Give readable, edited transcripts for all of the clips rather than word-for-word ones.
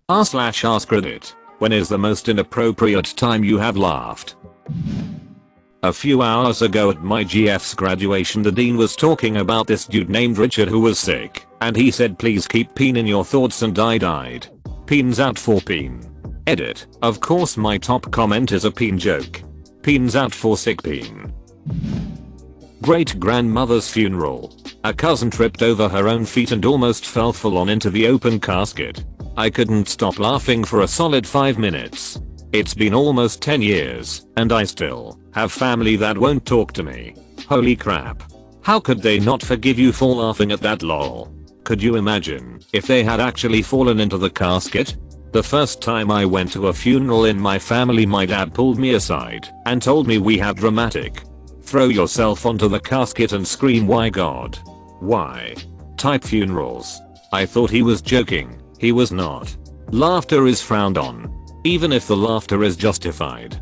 r/AskReddit. When is the most inappropriate time you have laughed? A few hours ago at my GF's graduation, the dean was talking about this dude named Richard who was sick, and he said please keep peen in your thoughts, and I died. Peen's out for peen. Edit. Of course my top comment is a peen joke. Peen's out for sick peen. Great grandmother's funeral. A cousin tripped over her own feet and almost fell full on into the open casket. I couldn't stop laughing for a solid 5 minutes. It's been almost 10 years, and I still have family that won't talk to me. Holy crap. How could they not forgive you for laughing at that lol? Could you imagine if they had actually fallen into the casket? The first time I went to a funeral in my family, my dad pulled me aside and told me we had dramatic throw yourself onto the casket and scream why God, why type funerals. I thought he was joking. He was not. Laughter is frowned on, even if the laughter is justified.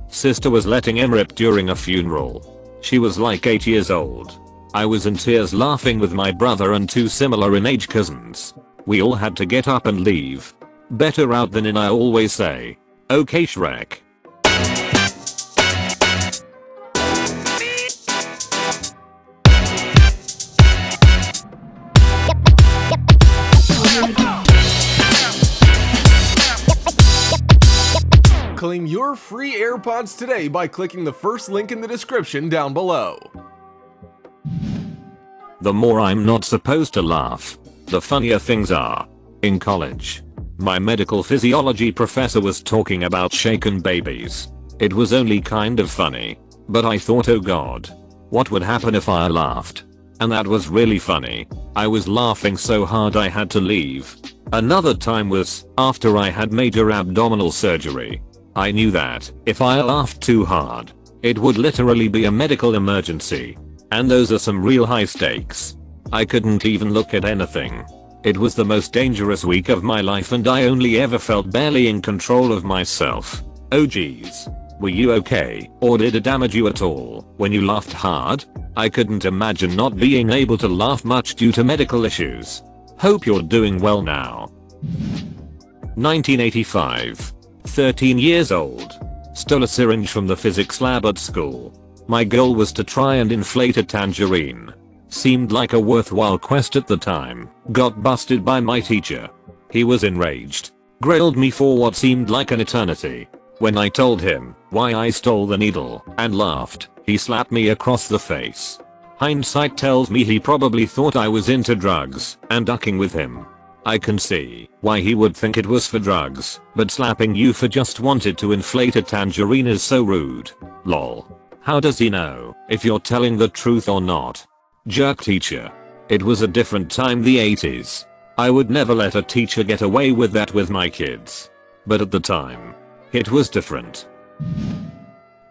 Sister was letting him rip during a funeral. She was like 8 years old. I was in tears laughing with my brother and 2 similar in age cousins. We all had to get up and leave. Better out than in, I always say. Okay Shrek. Claim your free AirPods today by clicking the first link in the description down below. The more I'm not supposed to laugh, the funnier things are. In college, my medical physiology professor was talking about shaken babies. It was only kind of funny, but I thought, oh god, what would happen if I laughed? And that was really funny. I was laughing so hard I had to leave. Another time was after I had major abdominal surgery. I knew that if I laughed too hard, it would literally be a medical emergency. And those are some real high stakes. I couldn't even look at anything. It was the most dangerous week of my life, and I only ever felt barely in control of myself. Oh geez. Were you okay, or did it damage you at all when you laughed hard? I couldn't imagine not being able to laugh much due to medical issues. Hope you're doing well now. 1985. 13 years old. Stole a syringe from the physics lab at school. My goal was to try and inflate a tangerine. Seemed like a worthwhile quest at the time. Got busted by my teacher. He was enraged. Grilled me for what seemed like an eternity. When I told him why I stole the needle and laughed, he slapped me across the face. Hindsight tells me he probably thought I was into drugs and ducking with him. I can see why he would think it was for drugs, but slapping you for just wanted to inflate a tangerine is so rude. Lol. How does he know if you're telling the truth or not? Jerk teacher. It was a different time, the 80s. I would never let a teacher get away with that with my kids. But at the time, it was different.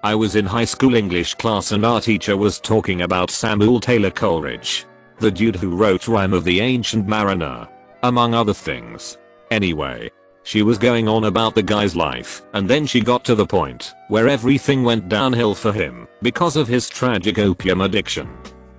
I was in high school English class and our teacher was talking about Samuel Taylor Coleridge, the dude who wrote Rime of the Ancient Mariner, among other things. Anyway, she was going on about the guy's life, and then she got to the point where everything went downhill for him because of his tragic opium addiction.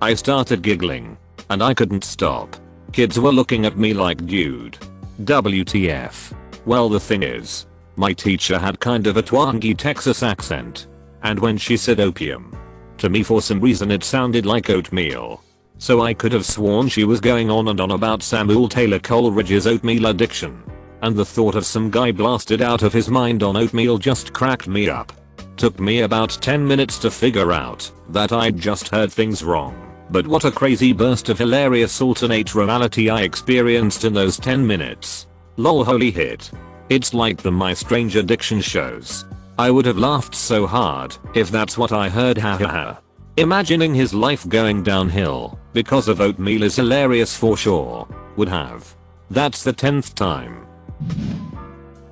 I started giggling, and I couldn't stop. Kids were looking at me like, dude, WTF. Well, the thing is, my teacher had kind of a twangy Texas accent, and when she said opium, to me for some reason it sounded like oatmeal. So I could have sworn she was going on and on about Samuel Taylor Coleridge's oatmeal addiction. And the thought of some guy blasted out of his mind on oatmeal just cracked me up. Took me about 10 minutes to figure out that I'd just heard things wrong. But what a crazy burst of hilarious alternate reality I experienced in those 10 minutes. Lol, holy hit. It's like the My Strange Addiction shows. I would have laughed so hard if that's what I heard, hahaha. Imagining his life going downhill because of oatmeal is hilarious for sure. Would have. That's the 10th time.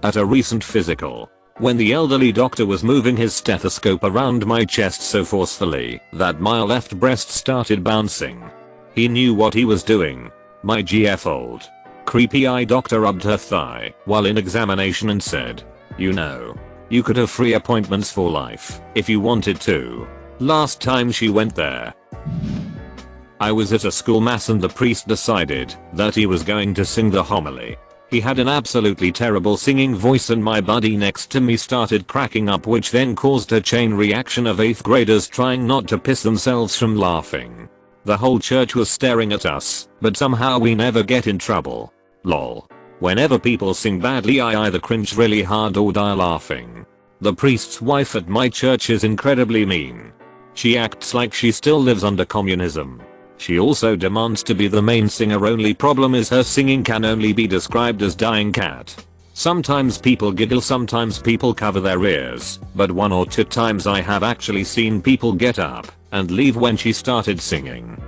At a recent physical, when the elderly doctor was moving his stethoscope around my chest so forcefully that my left breast started bouncing. He knew what he was doing. My GF old, creepy eye doctor rubbed her thigh while in examination and said, you know, you could have free appointments for life if you wanted to. Last time she went there. I was at a school mass and the priest decided that he was going to sing the homily. He had an absolutely terrible singing voice and my buddy next to me started cracking up, which then caused a chain reaction of 8th graders trying not to piss themselves from laughing. The whole church was staring at us, but somehow we never get in trouble. Lol. Whenever people sing badly I either cringe really hard or die laughing. The priest's wife at my church is incredibly mean. She acts like she still lives under communism. She also demands to be the main singer, only problem is her singing can only be described as dying cat. Sometimes people giggle, sometimes people cover their ears, but 1 or 2 times I have actually seen people get up and leave when she started singing.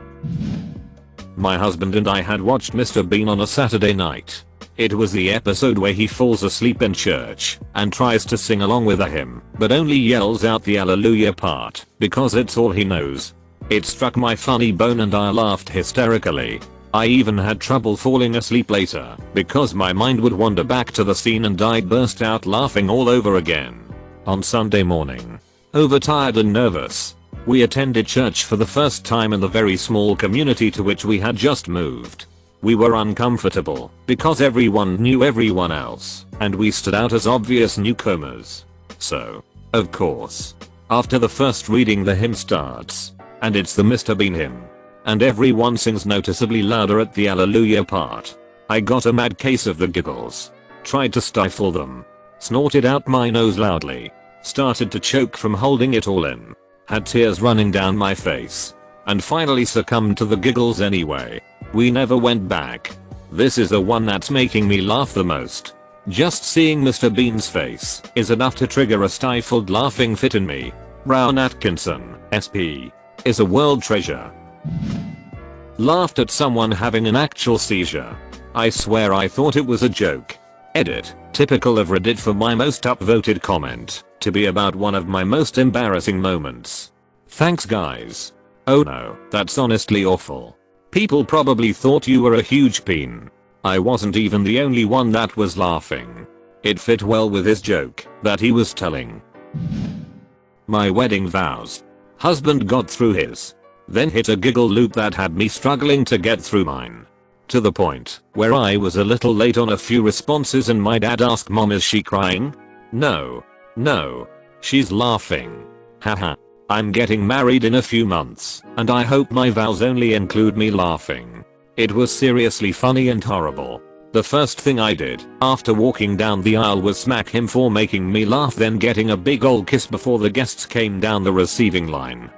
My husband and I had watched Mr. Bean on a Saturday night. It was the episode where he falls asleep in church and tries to sing along with a hymn, but only yells out the Alleluia part because it's all he knows. It struck my funny bone and I laughed hysterically. I even had trouble falling asleep later because my mind would wander back to the scene and I'd burst out laughing all over again. On Sunday morning, overtired and nervous, we attended church for the first time in the very small community to which we had just moved. We were uncomfortable because everyone knew everyone else and we stood out as obvious newcomers. So, of course, after the first reading the hymn starts, and it's the Mr. Bean hymn, and everyone sings noticeably louder at the Alleluia part. I got a mad case of the giggles, tried to stifle them, snorted out my nose loudly, started to choke from holding it all in, had tears running down my face, and finally succumbed to the giggles anyway. We never went back. This is the one that's making me laugh the most. Just seeing Mr. Bean's face is enough to trigger a stifled laughing fit in me. Rowan Atkinson, SP, is a world treasure. Laughed at someone having an actual seizure. I swear I thought it was a joke. Edit, typical of Reddit for my most upvoted comment to be about one of my most embarrassing moments. Thanks guys. Oh no, that's honestly awful. People probably thought you were a huge peen. I wasn't even the only one that was laughing. It fit well with his joke that he was telling. My wedding vows. Husband got through his, then hit a giggle loop that had me struggling to get through mine. To the point where I was a little late on a few responses and my dad asked mom, is she crying? No. She's laughing. Haha. I'm getting married in a few months, and I hope my vows only include me laughing. It was seriously funny and horrible. The first thing I did after walking down the aisle was smack him for making me laugh, then getting a big ol' kiss before the guests came down the receiving line.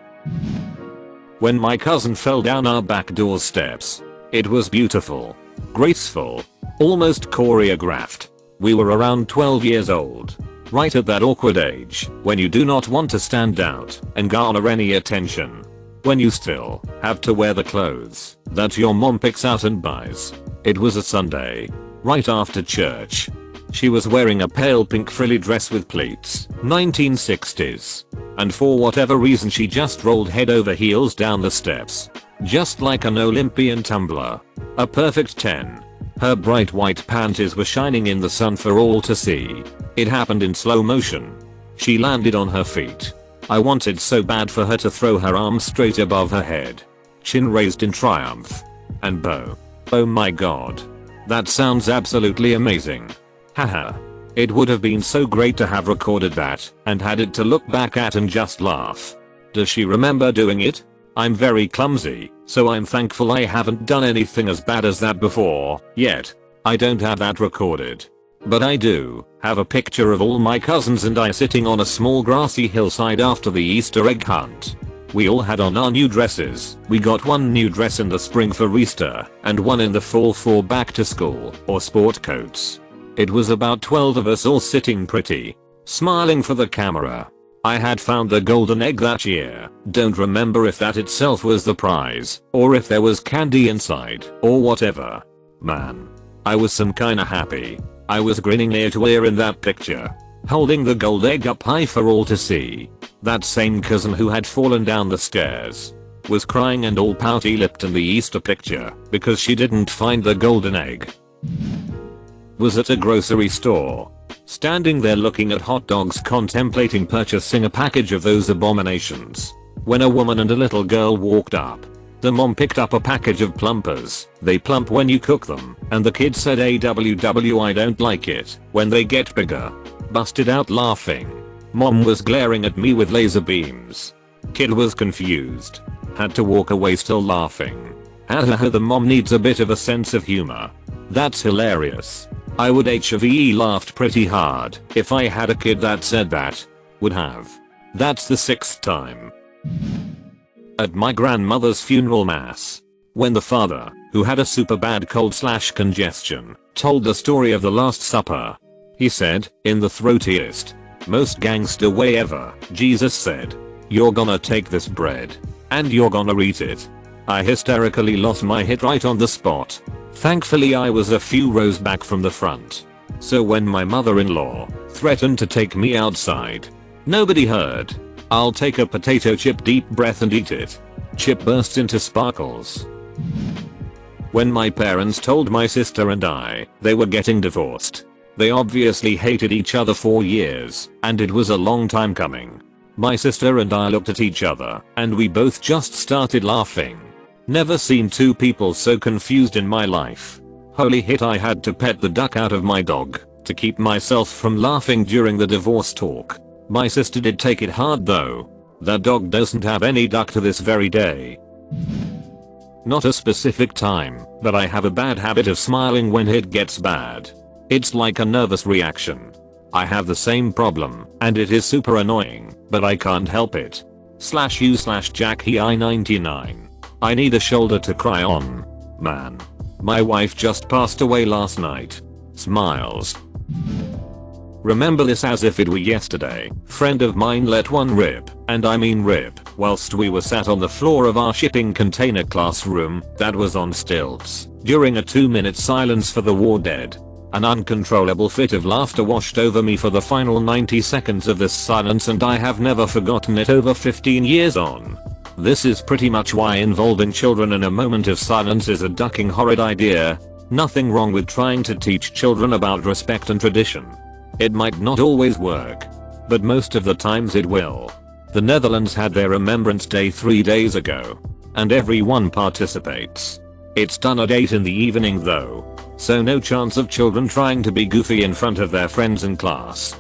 When my cousin fell down our back door steps, it was beautiful, graceful, almost choreographed. We were around 12 years old, right at that awkward age when you do not want to stand out and garner any attention, when you still have to wear the clothes that your mom picks out and buys. It was a Sunday, right after church. She was wearing a pale pink frilly dress with pleats, 1960s. And for whatever reason she just rolled head over heels down the steps, just like an Olympian tumbler. A perfect 10. Her bright white panties were shining in the sun for all to see. It happened in slow motion. She landed on her feet. I wanted so bad for her to throw her arms straight above her head, chin raised in triumph, and bow. Oh my god. That sounds absolutely amazing. Haha. It would have been so great to have recorded that and had it to look back at and just laugh. Does she remember doing it? I'm very clumsy, so I'm thankful I haven't done anything as bad as that before, yet. I don't have that recorded. But I do have a picture of all my cousins and I sitting on a small grassy hillside after the Easter egg hunt. We all had on our new dresses. We got one new dress in the spring for Easter and one in the fall for back to school or sport coats. It was about 12 of us all sitting pretty, smiling for the camera. I had found the golden egg that year. Don't remember if that itself was the prize or if there was candy inside or whatever. Man, I was some kinda happy. I was grinning ear to ear in that picture, holding the gold egg up high for all to see. That same cousin who had fallen down the stairs was crying and all pouty lipped in the Easter picture because she didn't find the golden egg. Was at a grocery store, standing there looking at hot dogs contemplating purchasing a package of those abominations, when a woman and a little girl walked up. The mom picked up a package of plumpers. They plump when you cook them, and the kid said AWW I don't like it when they get bigger. Busted out laughing. Mom was glaring at me with laser beams. Kid was confused. Had to walk away still laughing. Hahaha, the mom needs a bit of a sense of humor. That's hilarious. I would HVE laughed pretty hard if I had a kid that said that. Would have. That's the 6th time. At my grandmother's funeral mass. When the father, who had a super bad cold/congestion, told the story of the Last Supper. He said, in the throatiest, most gangster way ever, Jesus said, "You're gonna take this bread. And you're gonna eat it." I hysterically lost my hit right on the spot. Thankfully I was a few rows back from the front. So when my mother-in-law threatened to take me outside, nobody heard. I'll take a potato chip, deep breath and eat it. Chip bursts into sparkles. When my parents told my sister and I they were getting divorced, they obviously hated each other for years, and it was a long time coming. My sister and I looked at each other, and we both just started laughing. Never seen two people so confused in my life. Holy hit, I had to pet the duck out of my dog to keep myself from laughing during the divorce talk. My sister did take it hard though. That dog doesn't have any duck to this very day. Not a specific time, but I have a bad habit of smiling when it gets bad. It's like a nervous reaction. I have the same problem, and it is super annoying, but I can't help it. /u/JackHi99. I need a shoulder to cry on. Man. My wife just passed away last night. Smiles. Remember this as if it were yesterday. Friend of mine let one rip, and I mean rip, whilst we were sat on the floor of our shipping container classroom that was on stilts, during a 2-minute silence for the war dead. An uncontrollable fit of laughter washed over me for the final 90 seconds of this silence, and I have never forgotten it over 15 years on. This is pretty much why involving children in a moment of silence is a ducking horrid idea. Nothing wrong with trying to teach children about respect and tradition. It might not always work, but most of the times it will. The Netherlands had their Remembrance Day 3 days ago, and everyone participates. It's done at 8 in the evening though, so no chance of children trying to be goofy in front of their friends in class.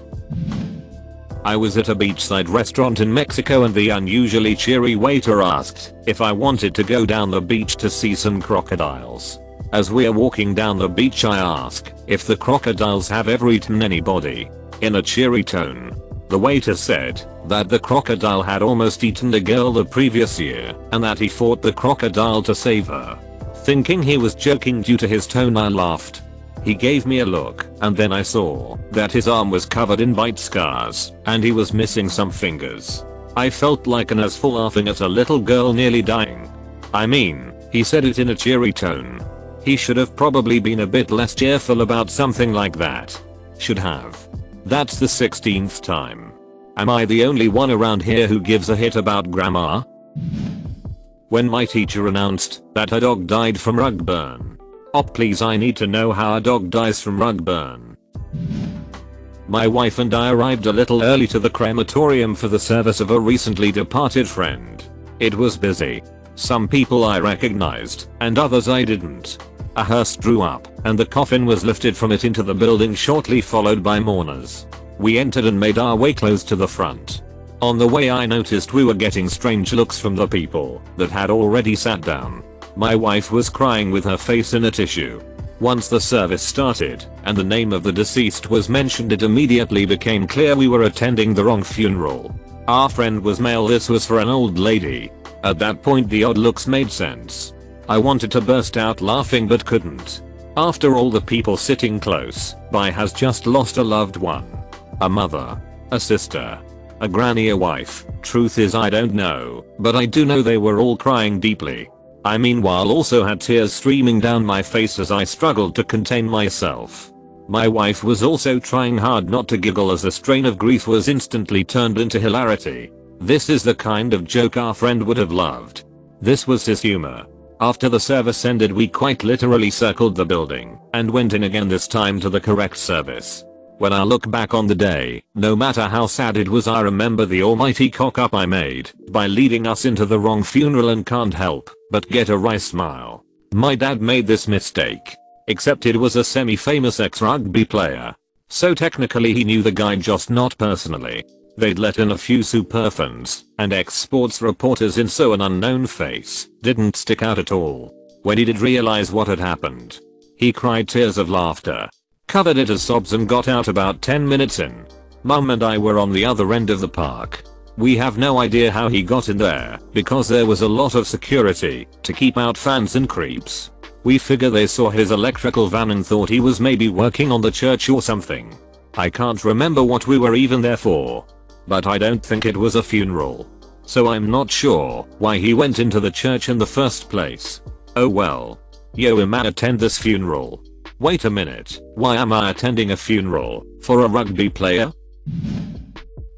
I was at a beachside restaurant in Mexico, and the unusually cheery waiter asked if I wanted to go down the beach to see some crocodiles. As we are walking down the beach, I ask if the crocodiles have ever eaten anybody. In a cheery tone, the waiter said that the crocodile had almost eaten a girl the previous year, and that he fought the crocodile to save her. Thinking he was joking due to his tone, I laughed. He gave me a look, and then I saw that his arm was covered in bite scars, and he was missing some fingers. I felt like an asshole laughing at a little girl nearly dying. I mean, he said it in a cheery tone. He should have probably been a bit less cheerful about something like that. Should have. That's the 16th time. Am I the only one around here who gives a hit about grammar? When my teacher announced that her dog died from rug burn. Oh please, I need to know how a dog dies from rug burn. My wife and I arrived a little early to the crematorium for the service of a recently departed friend. It was busy. Some people I recognized, and others I didn't. A hearse drew up, and the coffin was lifted from it into the building, shortly followed by mourners. We entered and made our way close to the front. On the way I noticed we were getting strange looks from the people that had already sat down. My wife was crying with her face in a tissue. Once the service started, and the name of the deceased was mentioned, it immediately became clear we were attending the wrong funeral. Our friend was male, this was for an old lady. At that point the odd looks made sense. I wanted to burst out laughing but couldn't. After all, the people sitting close by has just lost a loved one. A mother. A sister. A granny, a wife. Truth is, I don't know, but I do know they were all crying deeply. I meanwhile also had tears streaming down my face as I struggled to contain myself. My wife was also trying hard not to giggle as a strain of grief was instantly turned into hilarity. This is the kind of joke our friend would have loved. This was his humor. After the service ended, we quite literally circled the building and went in again, this time to the correct service. When I look back on the day, no matter how sad it was, I remember the almighty cock up I made by leading us into the wrong funeral and can't help but get a wry smile. My dad made this mistake. Except it was a semi-famous ex-rugby player. So technically he knew the guy, just not personally. They'd let in a few superfans and ex-sports reporters in, so an unknown face didn't stick out at all. When he did realize what had happened, he cried tears of laughter, covered it as sobs, and got out about 10 minutes in. Mum and I were on the other end of the park. We have no idea how he got in there because there was a lot of security to keep out fans and creeps. We figure they saw his electrical van and thought he was maybe working on the church or something. I can't remember what we were even there for. But I don't think it was a funeral. So I'm not sure why he went into the church in the first place. Oh well. Yo, man, attend this funeral. Wait a minute, why am I attending a funeral for a rugby player?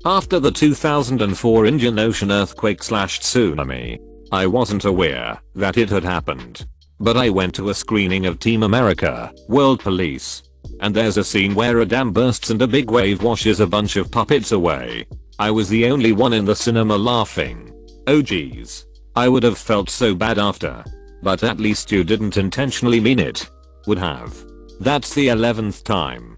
After the 2004 Indian Ocean earthquake/tsunami, I wasn't aware that it had happened. But I went to a screening of Team America, World Police. And there's a scene where a dam bursts and a big wave washes a bunch of puppets away. I was the only one in the cinema laughing. Oh geez. I would have felt so bad after. But at least you didn't intentionally mean it. Would have. That's the 11th time